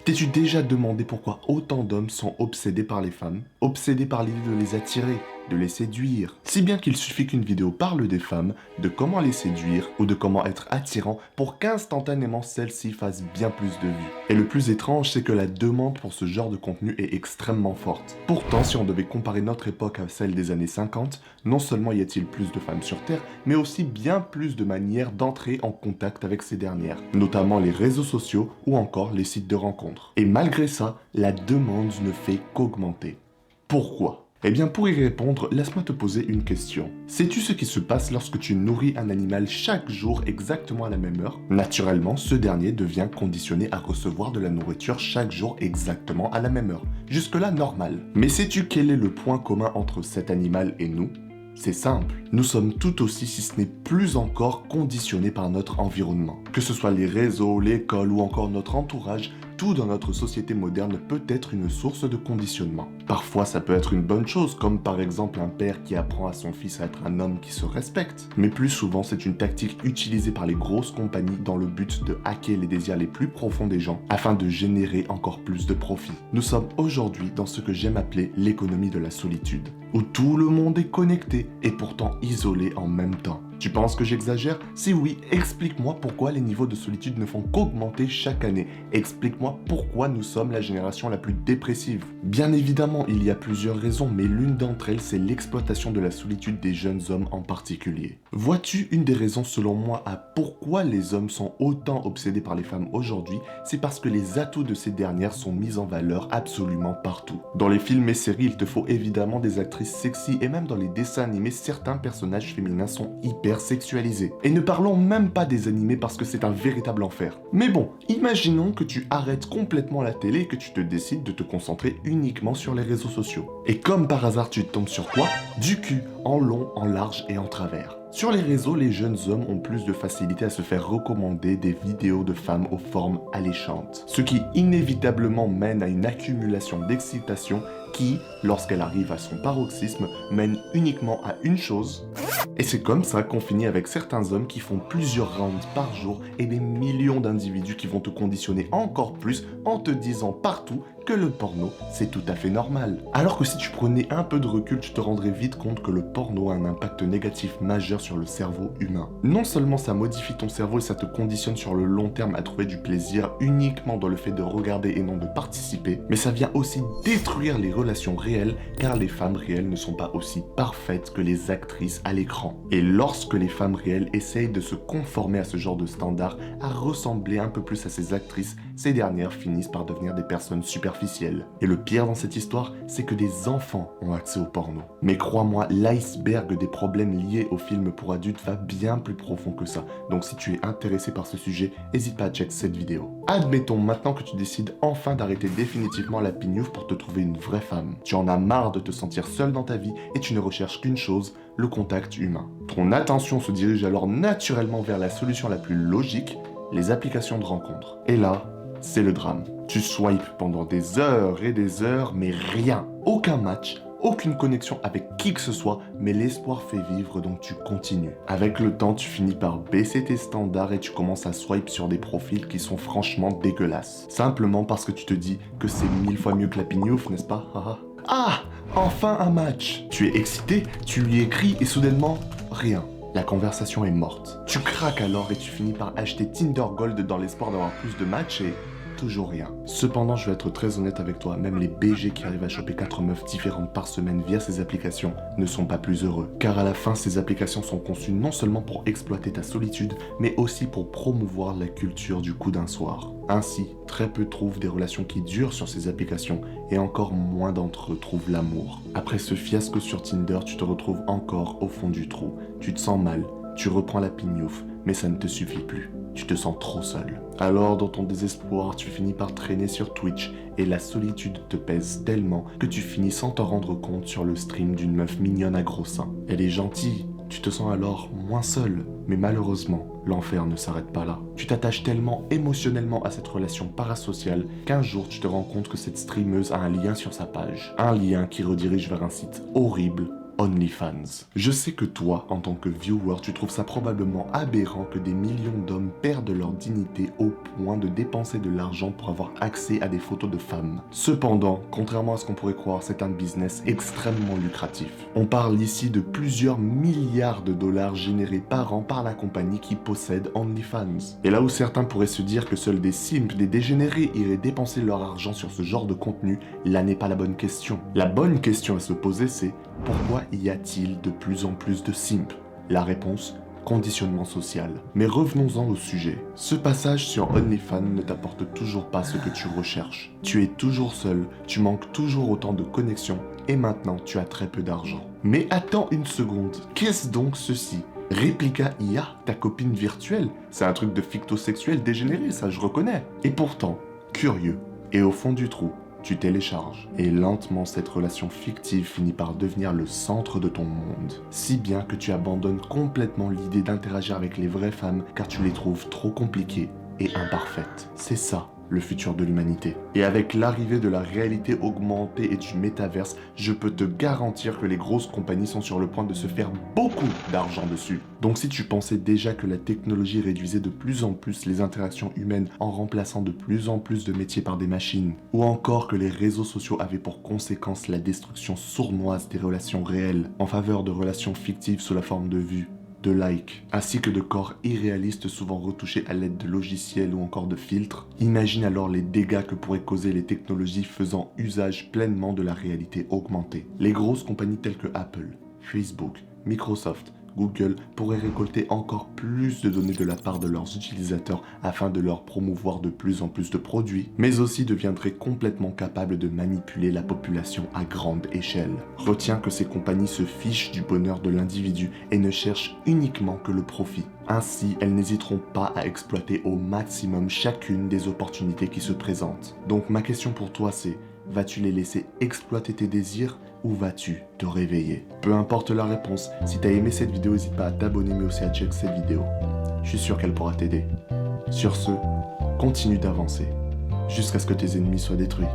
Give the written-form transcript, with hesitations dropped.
T'es-tu déjà demandé pourquoi autant d'hommes sont obsédés par les femmes? Obsédés par l'idée de les attirer, de les séduire. Si bien qu'il suffit qu'une vidéo parle des femmes, de comment les séduire ou de comment être attirant pour qu'instantanément celles-ci fassent bien plus de vues. Et le plus étrange, c'est que la demande pour ce genre de contenu est extrêmement forte. Pourtant, si on devait comparer notre époque à celle des années 50, non seulement y a-t-il plus de femmes sur Terre, mais aussi bien plus de manières d'entrer en contact avec ces dernières, notamment les réseaux sociaux ou encore les sites de rencontres. Et malgré ça, la demande ne fait qu'augmenter. Pourquoi? Eh bien, pour y répondre, laisse-moi te poser une question. Sais-tu ce qui se passe lorsque tu nourris un animal chaque jour exactement à la même heure? Naturellement, ce dernier devient conditionné à recevoir de la nourriture chaque jour exactement à la même heure. Jusque-là, normal. Mais sais-tu quel est le point commun entre cet animal et nous? C'est simple, nous sommes tout aussi, si ce n'est plus encore, conditionnés par notre environnement. Que ce soit les réseaux, l'école ou encore notre entourage, tout dans notre société moderne peut être une source de conditionnement. Parfois, ça peut être une bonne chose, comme par exemple un père qui apprend à son fils à être un homme qui se respecte. Mais plus souvent, c'est une tactique utilisée par les grosses compagnies dans le but de hacker les désirs les plus profonds des gens afin de générer encore plus de profit. Nous sommes aujourd'hui dans ce que j'aime appeler l'économie de la solitude, où tout le monde est connecté et pourtant isolé en même temps. Tu penses que j'exagère? Si oui, explique-moi pourquoi les niveaux de solitude ne font qu'augmenter chaque année. Explique-moi pourquoi nous sommes la génération la plus dépressive. Bien évidemment, il y a plusieurs raisons, mais l'une d'entre elles, c'est l'exploitation de la solitude des jeunes hommes en particulier. Vois-tu, une des raisons selon moi à pourquoi les hommes sont autant obsédés par les femmes aujourd'hui, c'est parce que les atouts de ces dernières sont mis en valeur absolument partout. Dans les films et séries, il te faut évidemment des actrices sexy et même dans les dessins animés, certains personnages féminins sont hyper sexualisés. Et ne parlons même pas des animés parce que c'est un véritable enfer. Mais bon, imaginons que tu arrêtes complètement la télé et que tu te décides de te concentrer uniquement sur les réseaux sociaux. Et comme par hasard, tu tombes sur quoi? Du cul, en long, en large et en travers. Sur les réseaux, les jeunes hommes ont plus de facilité à se faire recommander des vidéos de femmes aux formes alléchantes. Ce qui inévitablement mène à une accumulation d'excitation qui, lorsqu'elle arrive à son paroxysme, mène uniquement à une chose. Et c'est comme ça qu'on finit avec certains hommes qui font plusieurs rounds par jour et des millions d'individus qui vont te conditionner encore plus en te disant partout que le porno, c'est tout à fait normal. Alors que si tu prenais un peu de recul, tu te rendrais vite compte que le porno a un impact négatif majeur sur le cerveau humain. Non seulement ça modifie ton cerveau et ça te conditionne sur le long terme à trouver du plaisir uniquement dans le fait de regarder et non de participer, mais ça vient aussi détruire les relations réelles car les femmes réelles ne sont pas aussi parfaites que les actrices à l'écran. Et lorsque les femmes réelles essayent de se conformer à ce genre de standard, à ressembler un peu plus à ces actrices, ces dernières finissent par devenir des personnes superficielles. Et le pire dans cette histoire, c'est que des enfants ont accès au porno. Mais crois-moi, l'iceberg des problèmes liés aux films pour adultes va bien plus profond que ça. Donc si tu es intéressé par ce sujet, n'hésite pas à check cette vidéo. Admettons maintenant que tu décides enfin d'arrêter définitivement la pignouf pour te trouver une vraie femme. Tu en as marre de te sentir seul dans ta vie et tu ne recherches qu'une chose, le contact humain. Ton attention se dirige alors naturellement vers la solution la plus logique, les applications de rencontres. Et là, c'est le drame. Tu swipes pendant des heures et des heures, mais rien. Aucun match, aucune connexion avec qui que ce soit, mais l'espoir fait vivre donc tu continues. Avec le temps, tu finis par baisser tes standards et tu commences à swipe sur des profils qui sont franchement dégueulasses. Simplement parce que tu te dis que c'est 1000 fois mieux que la pignouf, n'est-ce pas? Ah, enfin un match. Tu es excité, tu lui écris et soudainement, rien. La conversation est morte. Tu craques alors et tu finis par acheter Tinder Gold dans l'espoir d'avoir plus de matchs et toujours rien. Cependant, je vais être très honnête avec toi, même les BG qui arrivent à choper 4 meufs différentes par semaine via ces applications ne sont pas plus heureux. Car à la fin, ces applications sont conçues non seulement pour exploiter ta solitude, mais aussi pour promouvoir la culture du coup d'un soir. Ainsi, très peu trouvent des relations qui durent sur ces applications et encore moins d'entre eux trouvent l'amour. Après ce fiasco sur Tinder, tu te retrouves encore au fond du trou. Tu te sens mal, tu reprends la pignouf, mais ça ne te suffit plus. Tu te sens trop seul. Alors, dans ton désespoir, tu finis par traîner sur Twitch et la solitude te pèse tellement que tu finis sans t'en rendre compte sur le stream d'une meuf mignonne à gros seins. Elle est gentille, tu te sens alors moins seul. Mais malheureusement, l'enfer ne s'arrête pas là. Tu t'attaches tellement émotionnellement à cette relation parasociale qu'un jour tu te rends compte que cette streameuse a un lien sur sa page. Un lien qui redirige vers un site horrible OnlyFans. Je sais que toi, en tant que viewer, tu trouves ça probablement aberrant que des millions d'hommes perdent leur dignité au point de dépenser de l'argent pour avoir accès à des photos de femmes. Cependant, contrairement à ce qu'on pourrait croire, c'est un business extrêmement lucratif. On parle ici de plusieurs milliards de dollars générés par an par la compagnie qui possède OnlyFans. Et là où certains pourraient se dire que seuls des simps, des dégénérés iraient dépenser leur argent sur ce genre de contenu, là n'est pas la bonne question. La bonne question à se poser, c'est pourquoi y a-t-il de plus en plus de simps? La réponse, conditionnement social. Mais revenons-en au sujet. Ce passage sur OnlyFans ne t'apporte toujours pas ce que tu recherches. Tu es toujours seul, tu manques toujours autant de connexion et maintenant tu as très peu d'argent. Mais attends une seconde, qu'est-ce donc ceci? Réplica IA, ta copine virtuelle? C'est un truc de fictosexuel dégénéré, ça je reconnais. Et pourtant, curieux, et au fond du trou, tu télécharges. Et lentement, cette relation fictive finit par devenir le centre de ton monde. Si bien que tu abandonnes complètement l'idée d'interagir avec les vraies femmes car tu les trouves trop compliquées et imparfaites. C'est ça, le futur de l'humanité. Et avec l'arrivée de la réalité augmentée et du métaverse, je peux te garantir que les grosses compagnies sont sur le point de se faire beaucoup d'argent dessus. Donc si tu pensais déjà que la technologie réduisait de plus en plus les interactions humaines en remplaçant de plus en plus de métiers par des machines, ou encore que les réseaux sociaux avaient pour conséquence la destruction sournoise des relations réelles en faveur de relations fictives sous la forme de vues, de likes, ainsi que de corps irréalistes souvent retouchés à l'aide de logiciels ou encore de filtres, imagine alors les dégâts que pourraient causer les technologies faisant usage pleinement de la réalité augmentée. Les grosses compagnies telles que Apple, Facebook, Microsoft, Google pourraient récolter encore plus de données de la part de leurs utilisateurs afin de leur promouvoir de plus en plus de produits, mais aussi deviendraient complètement capables de manipuler la population à grande échelle. Retiens que ces compagnies se fichent du bonheur de l'individu et ne cherchent uniquement que le profit. Ainsi, elles n'hésiteront pas à exploiter au maximum chacune des opportunités qui se présentent. Donc ma question pour toi c'est, vas-tu les laisser exploiter tes désirs ou vas-tu te réveiller? Peu importe la réponse, si t'as aimé cette vidéo, n'hésite pas à t'abonner mais aussi à checker cette vidéo. Je suis sûr qu'elle pourra t'aider. Sur ce, continue d'avancer, jusqu'à ce que tes ennemis soient détruits.